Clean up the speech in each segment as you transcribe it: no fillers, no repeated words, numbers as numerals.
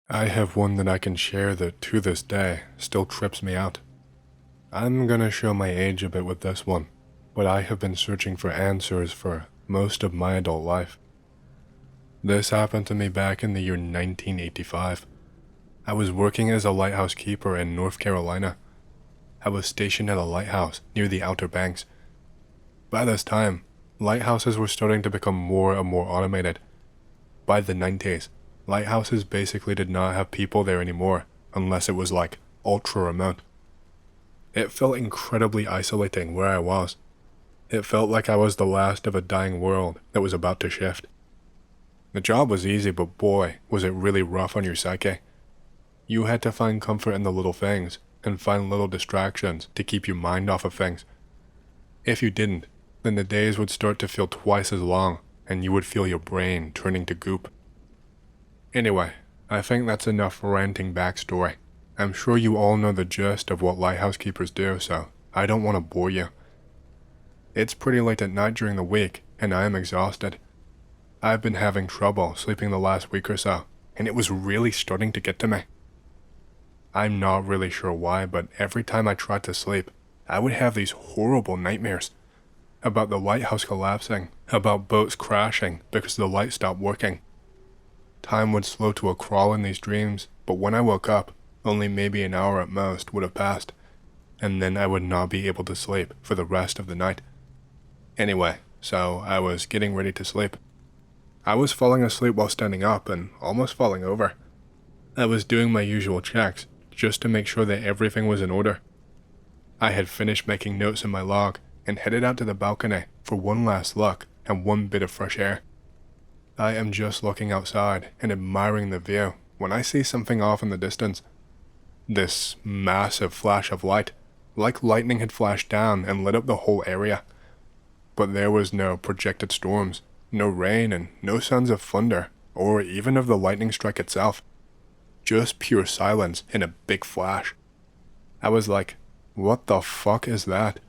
I have one that I can share that, to this day, still trips me out. I'm gonna show my age a bit with this one, but I have been searching for answers for most of my adult life. This happened to me back in the year 1985. I was working as a lighthouse keeper in North Carolina. I was stationed at a lighthouse near the Outer Banks. By this time, lighthouses were starting to become more and more automated. By the 90s, lighthouses basically did not have people there anymore, unless it was like ultra remote. It felt incredibly isolating where I was. It felt like I was the last of a dying world that was about to shift. The job was easy, but boy, was it really rough on your psyche. You had to find comfort in the little things, and find little distractions to keep your mind off of things. If you didn't, then the days would start to feel twice as long, and you would feel your brain turning to goop. Anyway, I think that's enough ranting backstory. I'm sure you all know the gist of what lighthouse keepers do, so I don't want to bore you. It's pretty late at night during the week, and I am exhausted. I've been having trouble sleeping the last week or so, and it was really starting to get to me. I'm not really sure why, but every time I tried to sleep, I would have these horrible nightmares. About the lighthouse collapsing, about boats crashing because the light stopped working. Time would slow to a crawl in these dreams, but when I woke up, only maybe an hour at most would have passed, and then I would not be able to sleep for the rest of the night. Anyway, so I was getting ready to sleep. I was falling asleep while standing up and almost falling over. I was doing my usual checks, just to make sure that everything was in order. I had finished making notes in my log and headed out to the balcony for one last look and one bit of fresh air. I am just looking outside and admiring the view when I see something off in the distance. This massive flash of light, like lightning had flashed down and lit up the whole area. But there was no projected storms, no rain, and no sounds of thunder, or even of the lightning strike itself. Just pure silence in a big flash. I was like, what the fuck is that?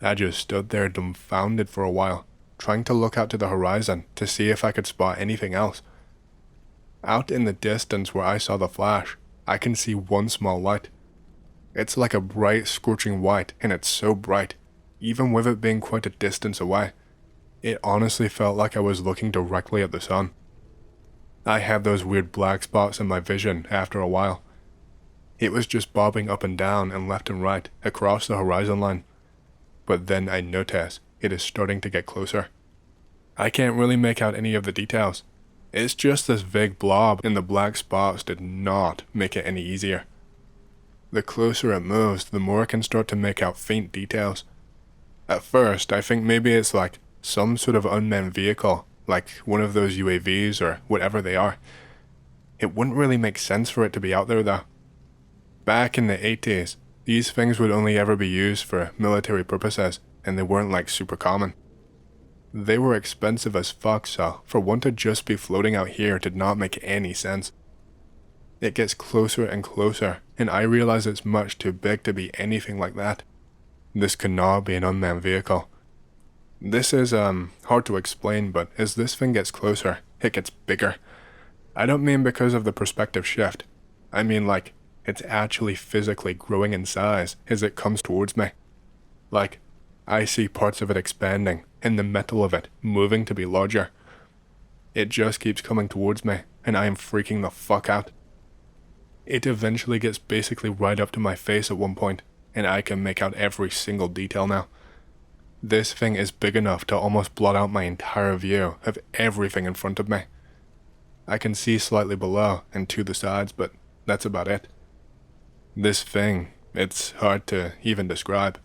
I just stood there dumbfounded for a while, trying to look out to the horizon to see if I could spot anything else. Out in the distance where I saw the flash, I can see one small light. It's like a bright, scorching white, and it's so bright, even with it being quite a distance away. It honestly felt like I was looking directly at the sun. I had those weird black spots in my vision after a while. It was just bobbing up and down and left and right across the horizon line. But then I notice it is starting to get closer. I can't really make out any of the details. It's just this vague blob, and the black spots did not make it any easier. The closer it moves, the more I can start to make out faint details. At first, I think maybe it's like some sort of unmanned vehicle, like one of those UAVs or whatever they are. It wouldn't really make sense for it to be out there though. Back in the 80s, these things would only ever be used for military purposes, and they weren't like super common. They were expensive as fuck, so for one to just be floating out here did not make any sense. It gets closer and closer, and I realize it's much too big to be anything like that. This could not be an unmanned vehicle. This is hard to explain, but as this thing gets closer, it gets bigger. I don't mean because of the perspective shift. I mean like, it's actually physically growing in size as it comes towards me. Like, I see parts of it expanding, and the metal of it moving to be larger. It just keeps coming towards me, and I am freaking the fuck out. It eventually gets basically right up to my face at one point, and I can make out every single detail now. This thing is big enough to almost blot out my entire view of everything in front of me. I can see slightly below and to the sides, but that's about it. This thing, it's hard to even describe.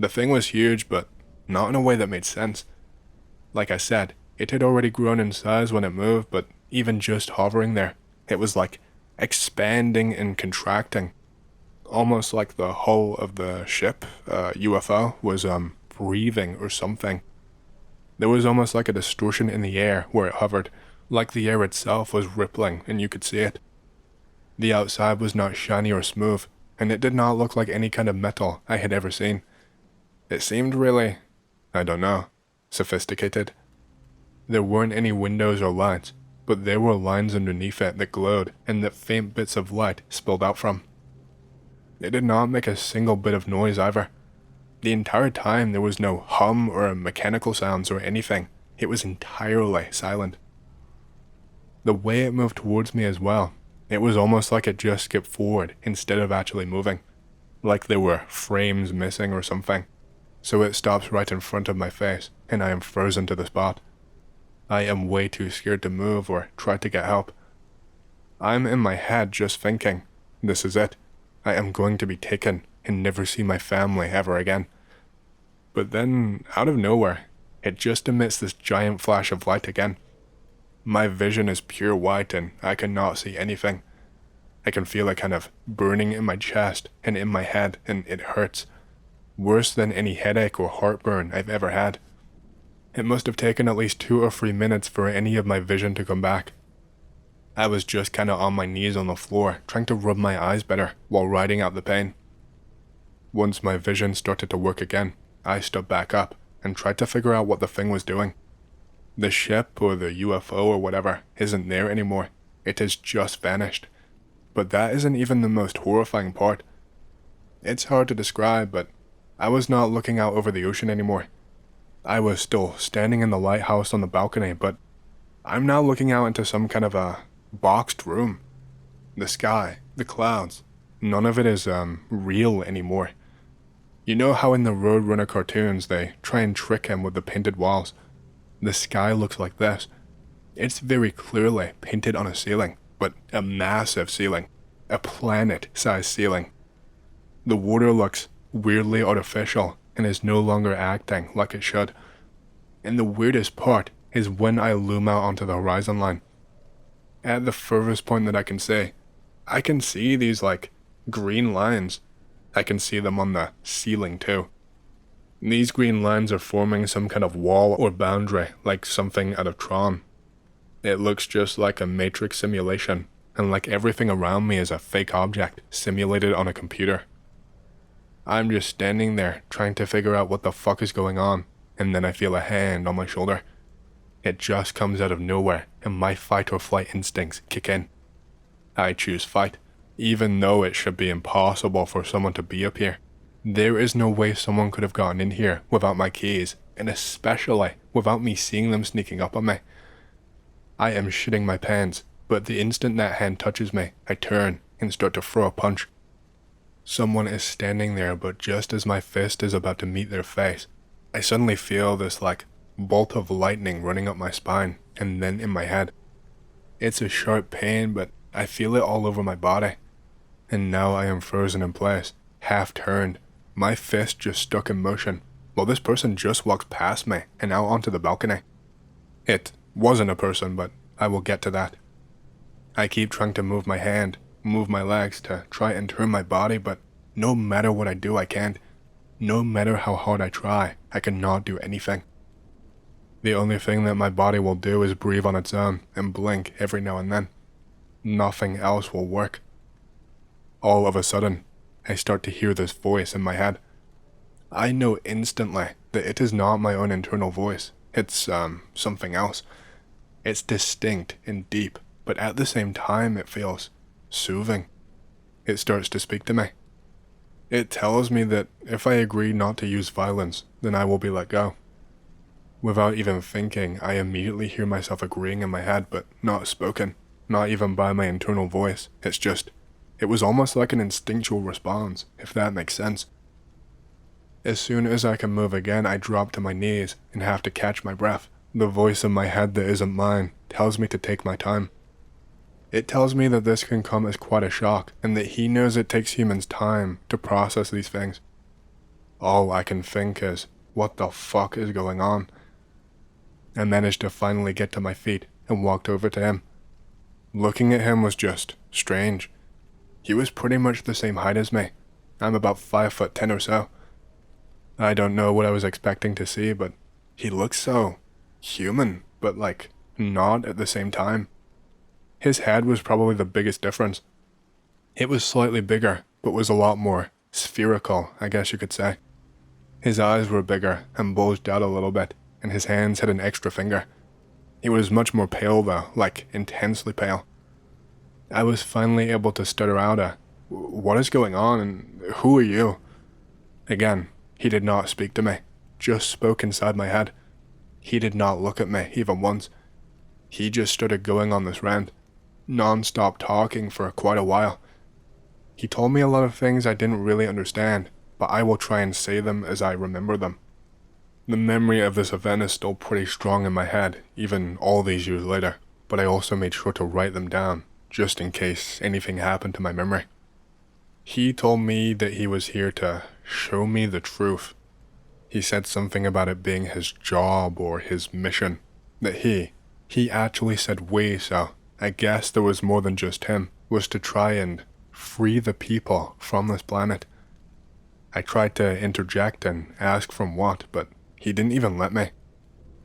The thing was huge, but not in a way that made sense. Like I said, it had already grown in size when it moved, but even just hovering there, it was like expanding and contracting. Almost like the hull of the ship, UFO, was breathing or something. There was almost like a distortion in the air where it hovered, like the air itself was rippling and you could see it. The outside was not shiny or smooth, and it did not look like any kind of metal I had ever seen. It seemed really, I don't know, sophisticated. There weren't any windows or lights, but there were lines underneath it that glowed and that faint bits of light spilled out from. It did not make a single bit of noise either. The entire time there was no hum or mechanical sounds or anything. It was entirely silent. The way it moved towards me as well, it was almost like it just skipped forward instead of actually moving. Like there were frames missing or something. So it stops right in front of my face, and I am frozen to the spot. I am way too scared to move or try to get help. I'm in my head just thinking, this is it. I am going to be taken and never see my family ever again. But then, out of nowhere, it just emits this giant flash of light again. My vision is pure white and I cannot see anything. I can feel it kind of burning in my chest and in my head, and it hurts. Worse than any headache or heartburn I've ever had. It must have taken at least 2 or 3 minutes for any of my vision to come back. I was just kinda on my knees on the floor, trying to rub my eyes better while riding out the pain. Once my vision started to work again, I stood back up and tried to figure out what the thing was doing. The ship or the UFO or whatever isn't there anymore. It has just vanished. But that isn't even the most horrifying part. It's hard to describe, but I was not looking out over the ocean anymore. I was still standing in the lighthouse on the balcony, but I'm now looking out into some kind of a boxed room. The sky, the clouds, none of it is real anymore. You know how in the Roadrunner cartoons they try and trick him with the painted walls? The sky looks like this. It's very clearly painted on a ceiling, but a massive ceiling. A planet-sized ceiling. The water looks weirdly artificial and is no longer acting like it should. And the weirdest part is when I loom out onto the horizon line. At the furthest point that I can see these green lines. I can see them on the ceiling too. These green lines are forming some kind of wall or boundary, like something out of Tron. It looks just like a matrix simulation, and like everything around me is a fake object simulated on a computer. I'm just standing there trying to figure out what the fuck is going on, and then I feel a hand on my shoulder. It just comes out of nowhere, and my fight or flight instincts kick in. I choose fight, even though it should be impossible for someone to be up here. There is no way someone could have gotten in here without my keys, and especially without me seeing them sneaking up on me. I am shitting my pants, but the instant that hand touches me, I turn and start to throw a punch. Someone is standing there, but just as my fist is about to meet their face, I suddenly feel this bolt of lightning running up my spine and then in my head. It's a sharp pain, but I feel it all over my body. And now I am frozen in place, half turned, my fist just stuck in motion, while this person just walks past me and out onto the balcony. It wasn't a person, but I will get to that. I keep trying to move my hand, move my legs to try and turn my body, but no matter what I do, I can't. No matter how hard I try, I cannot do anything. The only thing that my body will do is breathe on its own and blink every now and then. Nothing else will work. All of a sudden, I start to hear this voice in my head. I know instantly that it is not my own internal voice. It's, something else. It's distinct and deep, but at the same time it feels soothing. It starts to speak to me. It tells me that if I agree not to use violence, then I will be let go. Without even thinking, I immediately hear myself agreeing in my head, but not spoken, not even by my internal voice. It was almost like an instinctual response, if that makes sense. As soon as I can move again, I drop to my knees and have to catch my breath. The voice in my head that isn't mine tells me to take my time. It tells me that this can come as quite a shock, and that he knows it takes humans time to process these things. All I can think is, what the fuck is going on? I managed to finally get to my feet and walked over to him. Looking at him was just strange. He was pretty much the same height as me. I'm about 5'10" or so. I don't know what I was expecting to see, but he looked so human, but not at the same time. His head was probably the biggest difference. It was slightly bigger, but was a lot more spherical, I guess you could say. His eyes were bigger and bulged out a little bit, and his hands had an extra finger. He was much more pale though, like intensely pale. I was finally able to stutter out "What is going on and who are you?" Again, he did not speak to me, just spoke inside my head. He did not look at me even once. He just started going on this rant, non-stop talking for quite a while. He told me a lot of things I didn't really understand, but I will try and say them as I remember them. The memory of this event is still pretty strong in my head, even all these years later, but I also made sure to write them down, just in case anything happened to my memory. He told me that he was here to show me the truth. He said something about it being his job or his mission, that he actually said we, so I guess there was more than just him, was to try and free the people from this planet. I tried to interject and ask from what, but he didn't even let me.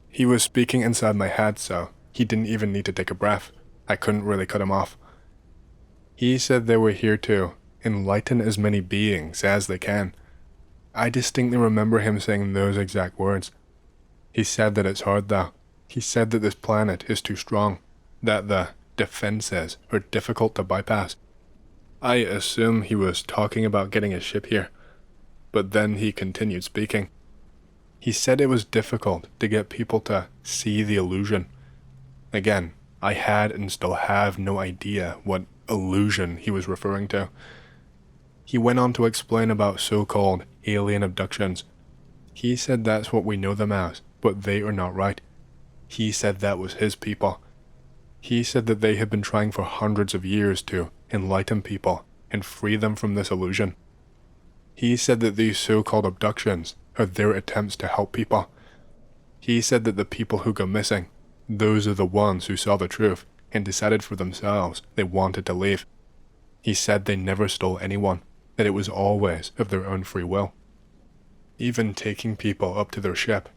He was speaking inside my head, so he didn't even need to take a breath. I couldn't really cut him off. He said they were here to enlighten as many beings as they can. I distinctly remember him saying those exact words. He said that it's hard though. He said that this planet is too strong, that the defenses are difficult to bypass. I assume he was talking about getting a ship here, but then he continued speaking. He said it was difficult to get people to see the illusion. Again, I had and still have no idea what illusion he was referring to. He went on to explain about so-called alien abductions. He said that's what we know them as, but they are not right. He said that was his people. He said that they had been trying for hundreds of years to enlighten people and free them from this illusion. He said that these so-called abductions are their attempts to help people. He said that the people who go missing, those are the ones who saw the truth and decided for themselves they wanted to leave. He said they never stole anyone, that it was always of their own free will. Even taking people up to their ship,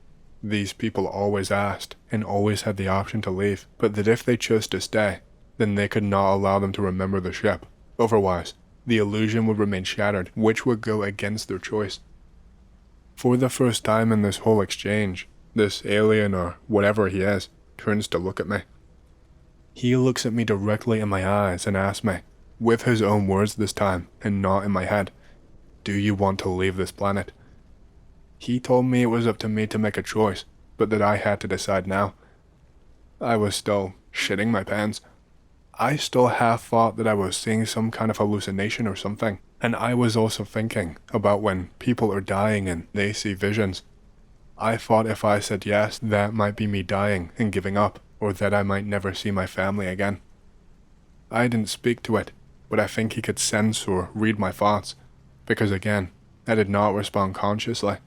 these people always asked and always had the option to leave, but that if they chose to stay, then they could not allow them to remember the ship. Otherwise, the illusion would remain shattered, which would go against their choice. For the first time in this whole exchange, this alien or whatever he is turns to look at me. He looks at me directly in my eyes and asks me, with his own words this time and not in my head, "Do you want to leave this planet?" He told me it was up to me to make a choice, but that I had to decide now. I was still shitting my pants. I still half thought that I was seeing some kind of hallucination or something, and I was also thinking about when people are dying and they see visions. I thought if I said yes, that might be me dying and giving up, or that I might never see my family again. I didn't speak to it, but I think he could sense or read my thoughts, because again, I did not respond consciously.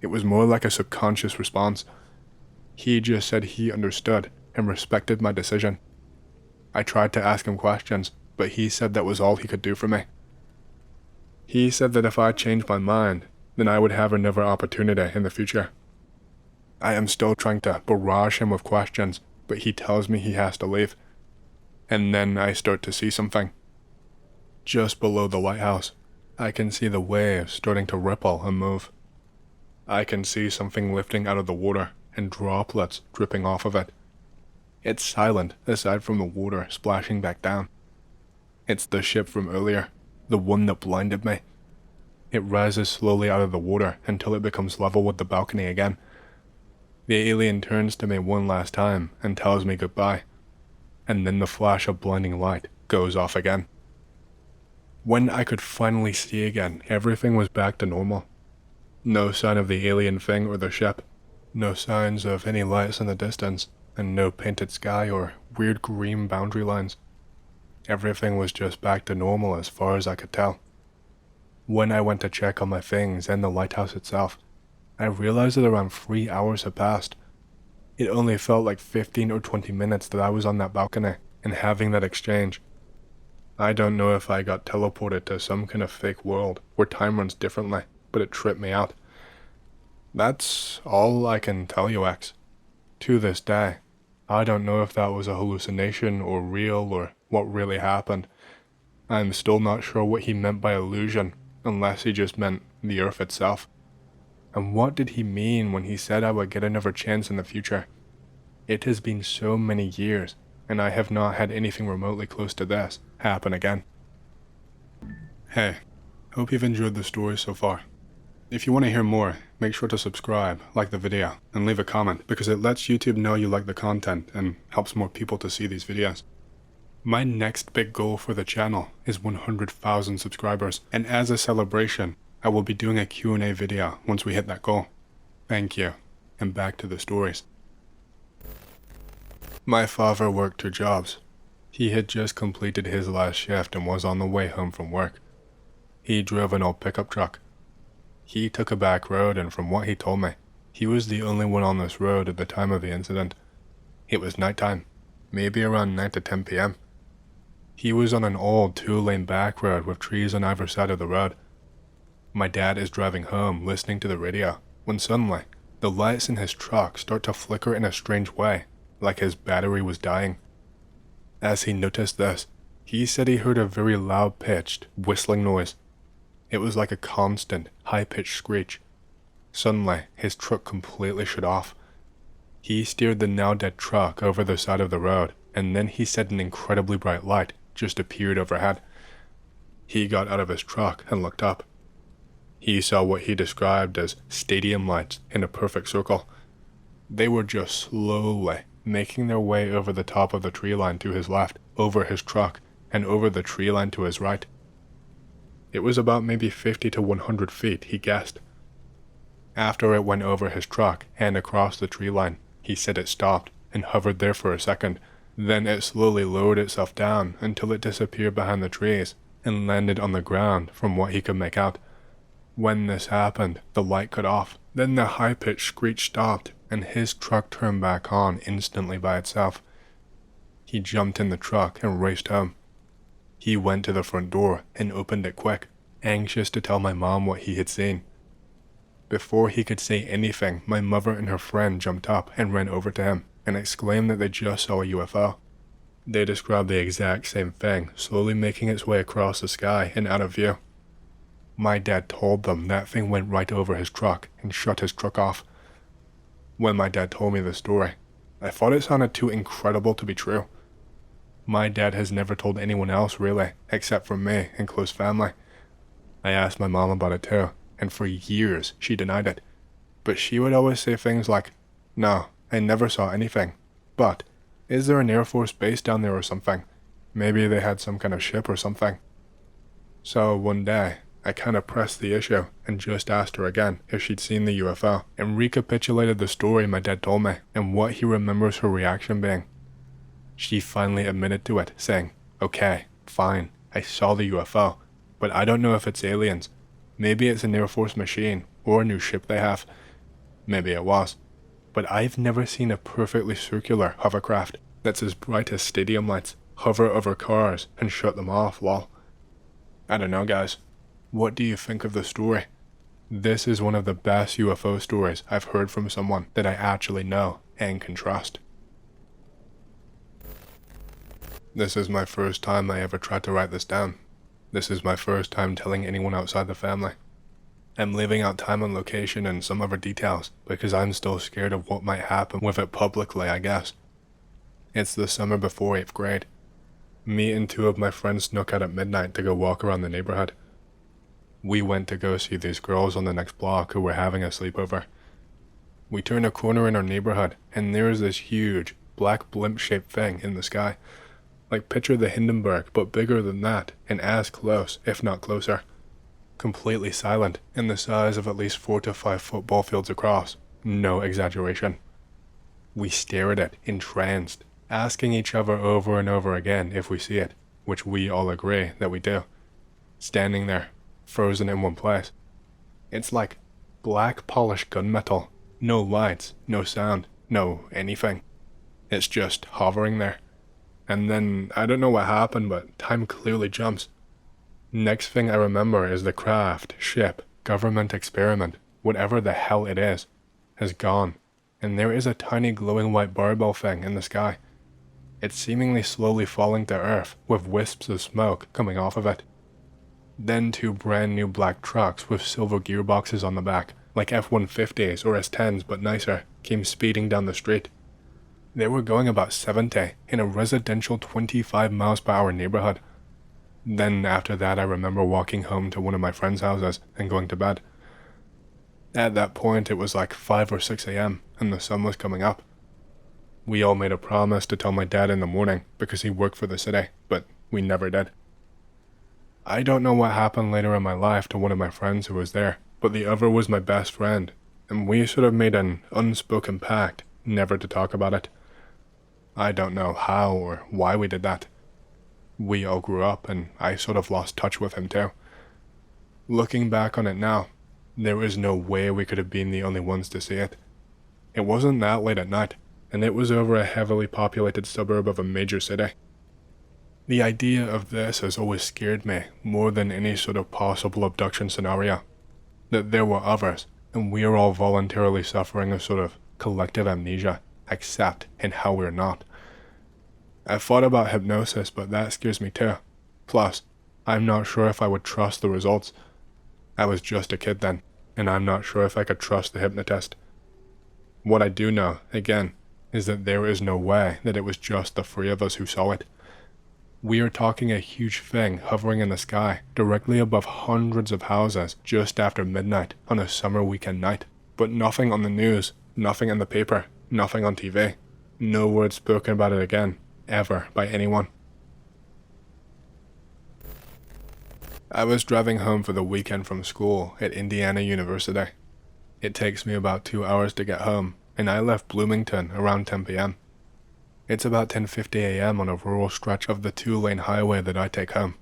It was more like a subconscious response. He just said he understood and respected my decision. I tried to ask him questions, but he said that was all he could do for me. He said that if I changed my mind, then I would have another opportunity in the future. I am still trying to barrage him with questions, but he tells me he has to leave. And then I start to see something. Just below the lighthouse, I can see the waves starting to ripple and move. I can see something lifting out of the water and droplets dripping off of it. It's silent aside from the water splashing back down. It's the ship from earlier, the one that blinded me. It rises slowly out of the water until it becomes level with the balcony again. The alien turns to me one last time and tells me goodbye, and then the flash of blinding light goes off again. When I could finally see again, everything was back to normal. No sign of the alien thing or the ship, no signs of any lights in the distance, and no painted sky or weird green boundary lines. Everything was just back to normal as far as I could tell. When I went to check on my things and the lighthouse itself, I realized that around 3 hours had passed. It only felt like 15 or 20 minutes that I was on that balcony and having that exchange. I don't know if I got teleported to some kind of fake world where time runs differently, but it tripped me out. That's all I can tell you, X. To this day, I don't know if that was a hallucination or real or what really happened. I'm still not sure what he meant by illusion, unless he just meant the Earth itself. And what did he mean when he said I would get another chance in the future? It has been so many years, and I have not had anything remotely close to this happen again. Hey, hope you've enjoyed the story so far. If you want to hear more, make sure to subscribe, like the video, and leave a comment because it lets YouTube know you like the content and helps more people to see these videos. My next big goal for the channel is 100,000 subscribers, and as a celebration, I will be doing a Q&A video once we hit that goal. Thank you, and back to the stories. My father worked 2 jobs. He had just completed his last shift and was on the way home from work. He drove an old pickup truck. He took a back road, and from what he told me, he was the only one on this road at the time of the incident. It was nighttime, maybe around 9 to 10 p.m. He was on an old 2-lane back road with trees on either side of the road. My dad is driving home listening to the radio when suddenly the lights in his truck start to flicker in a strange way, like his battery was dying. As he noticed this, he said he heard a very loud-pitched, whistling noise. It was like a constant, high-pitched screech. Suddenly, his truck completely shut off. He steered the now-dead truck over the side of the road, and then he said an incredibly bright light just appeared overhead. He got out of his truck and looked up. He saw what he described as stadium lights in a perfect circle. They were just slowly making their way over the top of the tree line to his left, over his truck, and over the tree line to his right. It was about maybe 50 to 100 feet, he guessed. After it went over his truck and across the tree line, he said it stopped and hovered there for a second. Then it slowly lowered itself down until it disappeared behind the trees and landed on the ground from what he could make out. When this happened, the light cut off. Then the high-pitched screech stopped and his truck turned back on instantly by itself. He jumped in the truck and raced home. He went to the front door and opened it quick, anxious to tell my mom what he had seen. Before he could say anything, my mother and her friend jumped up and ran over to him and exclaimed that they just saw a UFO. They described the exact same thing, slowly making its way across the sky and out of view. My dad told them that thing went right over his truck and shut his truck off. When my dad told me the story, I thought it sounded too incredible to be true. My dad has never told anyone else really, except for me and close family. I asked my mom about it too, and for years she denied it. But she would always say things like, "No, I never saw anything. But, is there an Air Force base down there or something? Maybe they had some kind of ship or something." So one day, I kind of pressed the issue and just asked her again if she'd seen the UFO and recapitulated the story my dad told me and what he remembers her reaction being. She finally admitted to it, saying, "Okay, fine, I saw the UFO, but I don't know if it's aliens. Maybe it's an Air Force machine or a new ship they have. Maybe it was. But I've never seen a perfectly circular hovercraft that's as bright as stadium lights hover over cars and shut them off, lol." I don't know, guys. What do you think of the story? This is one of the best UFO stories I've heard from someone that I actually know and can trust. This is my first time I ever tried to write this down. This is my first time telling anyone outside the family. I'm leaving out time and location and some other details because I'm still scared of what might happen with it publicly, I guess. It's the summer before 8th grade. Me and 2 of my friends snuck out at midnight to go walk around the neighborhood. We went to go see these girls on the next block who were having a sleepover. We turn a corner in our neighborhood and there is this huge, black blimp-shaped thing in the sky. Like picture the Hindenburg, but bigger than that and as close, if not closer. Completely silent and the size of at least 4 to 5 football fields across. No exaggeration. We stare at it, entranced, asking each other over and over again if we see it, which we all agree that we do. Standing there, frozen in one place. It's like black polished gunmetal. No lights, no sound, no anything. It's just hovering there. And then, I don't know what happened, but time clearly jumps. Next thing I remember is the craft, ship, government experiment, whatever the hell it is, has gone, and there is a tiny glowing white barbell thing in the sky. It's seemingly slowly falling to earth, with wisps of smoke coming off of it. Then 2 brand new black trucks with silver gearboxes on the back, like F-150s or S-10s but nicer, came speeding down the street. They were going about 70 in a residential 25 miles per hour neighborhood. Then after that, I remember walking home to one of my friends' houses and going to bed. At that point, it was like 5 or 6 a.m. and the sun was coming up. We all made a promise to tell my dad in the morning because he worked for the city, but we never did. I don't know what happened later in my life to one of my friends who was there, but the other was my best friend, and we sort of made an unspoken pact never to talk about it. I don't know how or why we did that. We all grew up, and I sort of lost touch with him too. Looking back on it now, there is no way we could have been the only ones to see it. It wasn't that late at night, and it was over a heavily populated suburb of a major city. The idea of this has always scared me more than any sort of possible abduction scenario. That there were others, and we are all voluntarily suffering a sort of collective amnesia, except in how we're not. I've thought about hypnosis, but that scares me too. Plus, I'm not sure if I would trust the results. I was just a kid then, and I'm not sure if I could trust the hypnotist. What I do know, again, is that there is no way that it was just the three of us who saw it. We are talking a huge thing hovering in the sky directly above hundreds of houses just after midnight on a summer weekend night. But nothing on the news, nothing in the paper, nothing on TV. No word spoken about it again, ever, by anyone. I was driving home for the weekend from school at Indiana University. It takes me about 2 hours to get home, and I left Bloomington around 10 p.m. It's about 10:50 a.m. on a rural stretch of the 2-lane highway that I take home.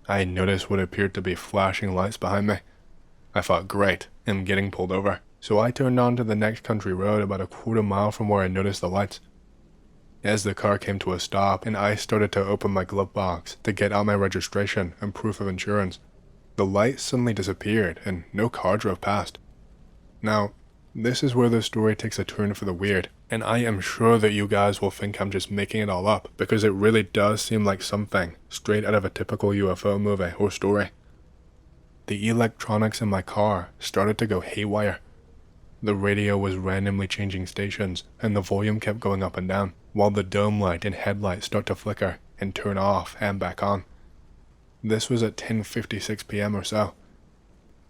I noticed what appeared to be flashing lights behind me. I thought, great, I'm getting pulled over, so I turned onto the next country road about a quarter mile from where I noticed the lights. As the car came to a stop and I started to open my glove box to get out my registration and proof of insurance, the light suddenly disappeared and no car drove past. Now, this is where the story takes a turn for the weird, and I am sure that you guys will think I'm just making it all up because it really does seem like something straight out of a typical UFO movie or story. The electronics in my car started to go haywire. The radio was randomly changing stations and the volume kept going up and down, while the dome light and headlights start to flicker and turn off and back on. This was at 10:56 p.m. or so.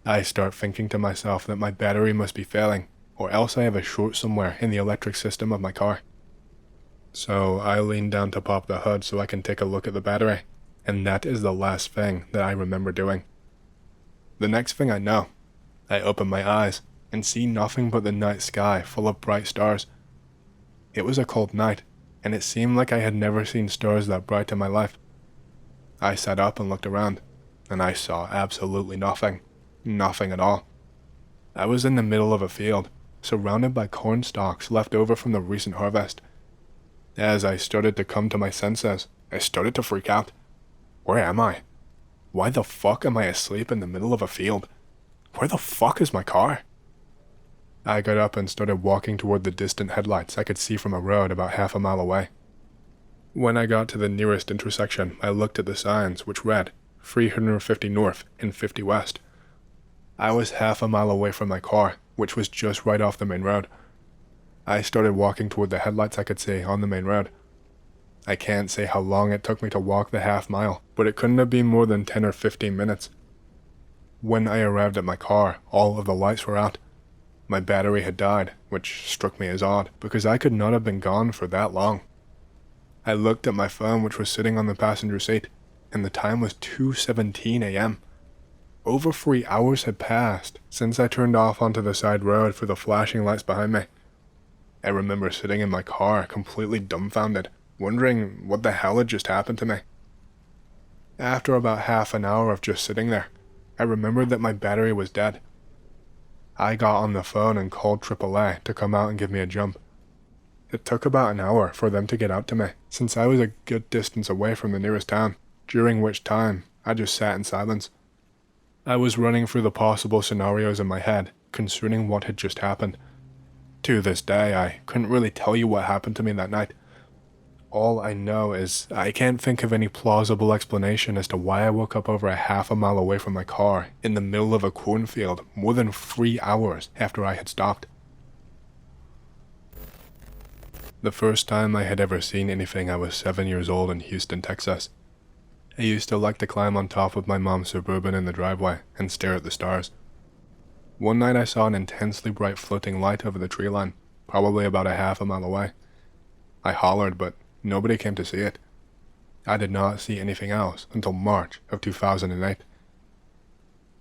I start thinking to myself that my battery must be failing, or else I have a short somewhere in the electric system of my car. So I lean down to pop the hood so I can take a look at the battery, and that is the last thing that I remember doing. The next thing I know, I open my eyes and see nothing but the night sky full of bright stars. It was a cold night, and it seemed like I had never seen stars that bright in my life. I sat up and looked around, and I saw absolutely nothing. Nothing at all. I was in the middle of a field, surrounded by corn stalks left over from the recent harvest. As I started to come to my senses, I started to freak out. Where am I? Why the fuck am I asleep in the middle of a field? Where the fuck is my car? I got up and started walking toward the distant headlights I could see from a road about half a mile away. When I got to the nearest intersection, I looked at the signs, which read 350 north and 50 west. I was half a mile away from my car, which was just right off the main road. I started walking toward the headlights I could see on the main road. I can't say how long it took me to walk the half mile, but it couldn't have been more than 10 or 15 minutes. When I arrived at my car, all of the lights were out. My battery had died, which struck me as odd, because I could not have been gone for that long. I looked at my phone, which was sitting on the passenger seat, and the time was 2:17 a.m. Over 3 hours had passed since I turned off onto the side road for the flashing lights behind me. I remember sitting in my car completely dumbfounded, wondering what the hell had just happened to me. After about half an hour of just sitting there, I remembered that my battery was dead. I got on the phone and called AAA to come out and give me a jump. It took about an hour for them to get out to me, since I was a good distance away from the nearest town, during which time I just sat in silence. I was running through the possible scenarios in my head concerning what had just happened. To this day, I couldn't really tell you what happened to me that night. All I know is I can't think of any plausible explanation as to why I woke up over a half a mile away from my car in the middle of a cornfield more than 3 hours after I had stopped. The first time I had ever seen anything I was 7 years old in Houston, Texas. I used to like to climb on top of my mom's Suburban in the driveway and stare at the stars. One night I saw an intensely bright floating light over the tree line, probably about a half a mile away. I hollered, but nobody came to see it. I did not see anything else until March of 2008.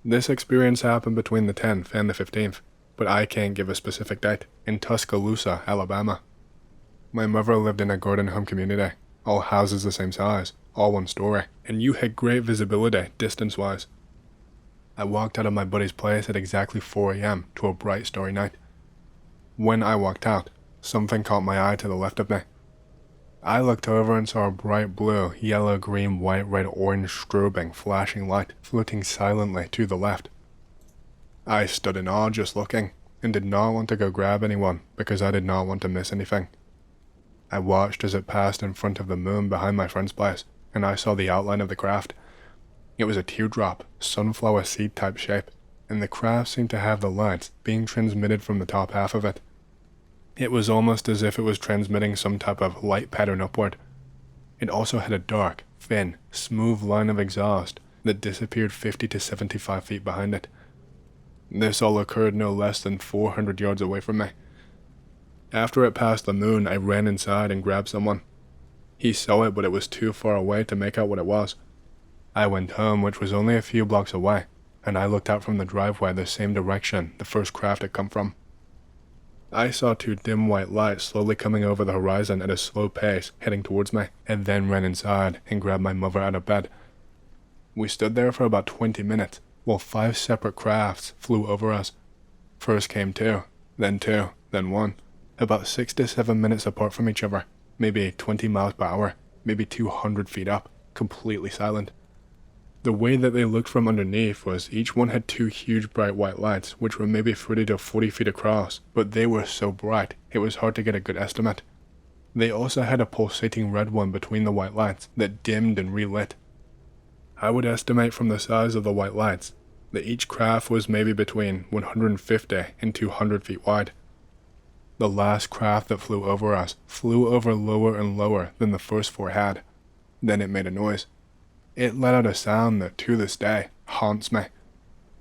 This experience happened between the 10th and the 15th, but I can't give a specific date, in Tuscaloosa, Alabama. My mother lived in a garden home community, all houses the same size, all one story, and you had great visibility distance-wise. I walked out of my buddy's place at exactly 4 a.m. to a bright starry night. When I walked out, something caught my eye to the left of me. I looked over and saw a bright blue, yellow, green, white, red, orange strobing flashing light floating silently to the left. I stood in awe just looking, and did not want to go grab anyone because I did not want to miss anything. I watched as it passed in front of the moon behind my friend's place, and I saw the outline of the craft. It was a teardrop, sunflower seed type shape, and the craft seemed to have the lights being transmitted from the top half of it. It was almost as if it was transmitting some type of light pattern upward. It also had a dark, thin, smooth line of exhaust that disappeared 50 to 75 feet behind it. This all occurred no less than 400 yards away from me. After it passed the moon, I ran inside and grabbed someone. He saw it, but it was too far away to make out what it was. I went home, which was only a few blocks away, and I looked out from the driveway the same direction the first craft had come from. I saw two dim white lights slowly coming over the horizon at a slow pace, heading towards me, and then ran inside and grabbed my mother out of bed. We stood there for about 20 minutes, while 5 separate crafts flew over us. First came 2, then 1, about 6 to 7 minutes apart from each other, maybe 20 miles per hour, maybe 200 feet up, completely silent. The way that they looked from underneath was each one had 2 huge bright white lights, which were maybe 30 to 40 feet across, but they were so bright, it was hard to get a good estimate. They also had a pulsating red one between the white lights that dimmed and relit. I would estimate from the size of the white lights that each craft was maybe between 150 and 200 feet wide. The last craft that flew over us flew over lower and lower than the first 4 had. Then it made a noise. It let out a sound that, to this day, haunts me.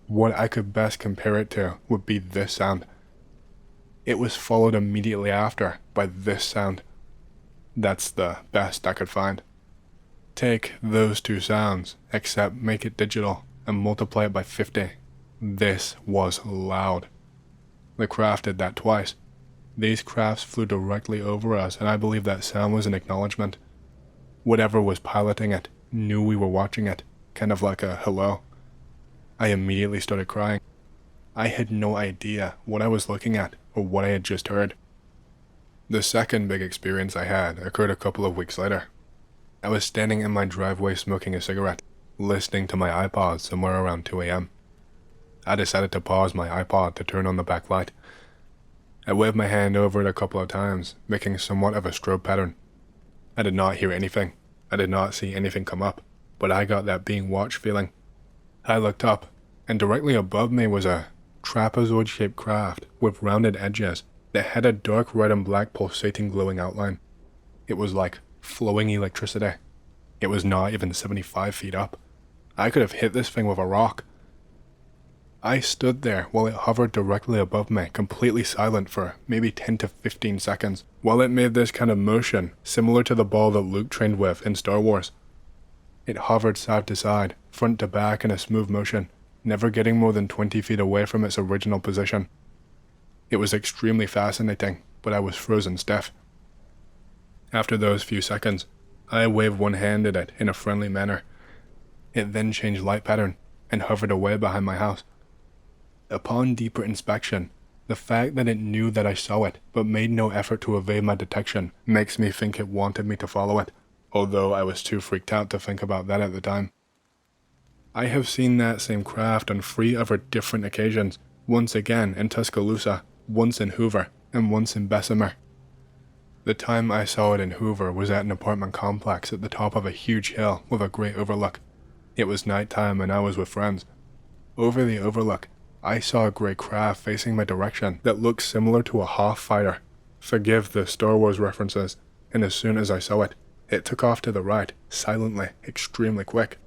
What I could best compare it to would be this sound. It was followed immediately after by this sound. That's the best I could find. Take those 2 sounds, except make it digital, and multiply it by 50. This was loud. The craft did that twice. These crafts flew directly over us, and I believe that sound was an acknowledgement. Whatever was piloting it knew we were watching it, kind of like a hello. I immediately started crying. I had no idea what I was looking at or what I had just heard. The second big experience I had occurred a couple of weeks later. I was standing in my driveway smoking a cigarette, listening to my iPod somewhere around 2 a.m. I decided to pause my iPod to turn on the backlight. I waved my hand over it a couple of times, making somewhat of a strobe pattern. I did not hear anything. I did not see anything come up, but I got that being watched feeling. I looked up, and directly above me was a trapezoid-shaped craft with rounded edges that had a dark red and black pulsating glowing outline. It was like flowing electricity. It was not even 75 feet up. I could have hit this thing with a rock. I stood there while it hovered directly above me, completely silent for maybe 10 to 15 seconds, while it made this kind of motion similar to the ball that Luke trained with in Star Wars. It hovered side to side, front to back in a smooth motion, never getting more than 20 feet away from its original position. It was extremely fascinating, but I was frozen stiff. After those few seconds, I waved one hand at it in a friendly manner. It then changed light pattern and hovered away behind my house. Upon deeper inspection, the fact that it knew that I saw it but made no effort to evade my detection makes me think it wanted me to follow it, although I was too freaked out to think about that at the time. I have seen that same craft on 3 other different occasions, once again in Tuscaloosa, once in Hoover, and once in Bessemer. The time I saw it in Hoover was at an apartment complex at the top of a huge hill with a great overlook. It was nighttime and I was with friends. Over the overlook, I saw a gray craft facing my direction that looked similar to a Hoff fighter. Forgive the Star Wars references, and as soon as I saw it, it took off to the right, silently, extremely quick.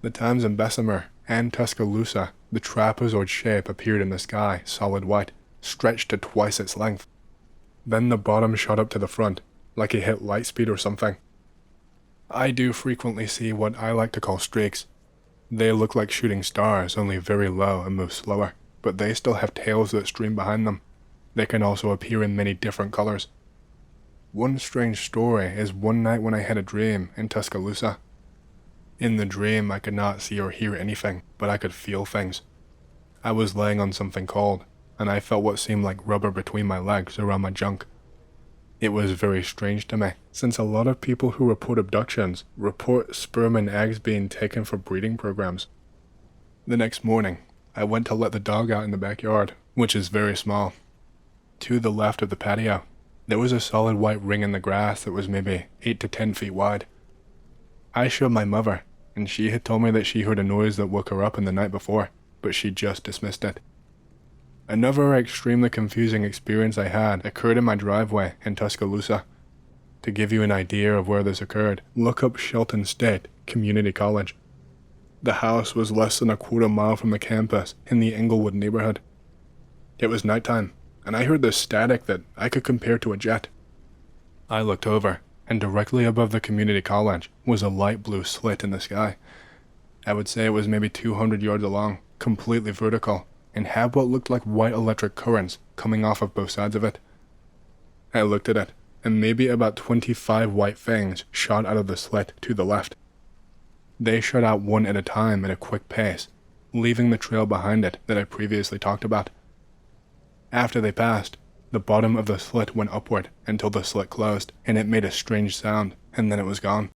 The times in Bessemer and Tuscaloosa, the trapezoid shape appeared in the sky, solid white, stretched to twice its length. Then the bottom shot up to the front, like it hit light speed or something. I do frequently see what I like to call streaks. They look like shooting stars, only very low and move slower, but they still have tails that stream behind them. They can also appear in many different colors. One strange story is one night when I had a dream in Tuscaloosa. In the dream, I could not see or hear anything, but I could feel things. I was laying on something cold, and I felt what seemed like rubber between my legs around my junk. It was very strange to me, since a lot of people who report abductions report sperm and eggs being taken for breeding programs. The next morning, I went to let the dog out in the backyard, which is very small. To the left of the patio, there was a solid white ring in the grass that was maybe 8 to 10 feet wide. I showed my mother, and she had told me that she heard a noise that woke her up in the night before, but she just dismissed it. Another extremely confusing experience I had occurred in my driveway in Tuscaloosa. To give you an idea of where this occurred, look up Shelton State Community College. The house was less than a quarter mile from the campus in the Englewood neighborhood. It was nighttime, and I heard this static that I could compare to a jet. I looked over, and directly above the community college was a light blue slit in the sky. I would say it was maybe 200 yards long, completely vertical, and had what looked like white electric currents coming off of both sides of it. I looked at it, and maybe about 25 white things shot out of the slit to the left. They shot out one at a time at a quick pace, leaving the trail behind it that I previously talked about. After they passed, the bottom of the slit went upward until the slit closed, and it made a strange sound, and then it was gone.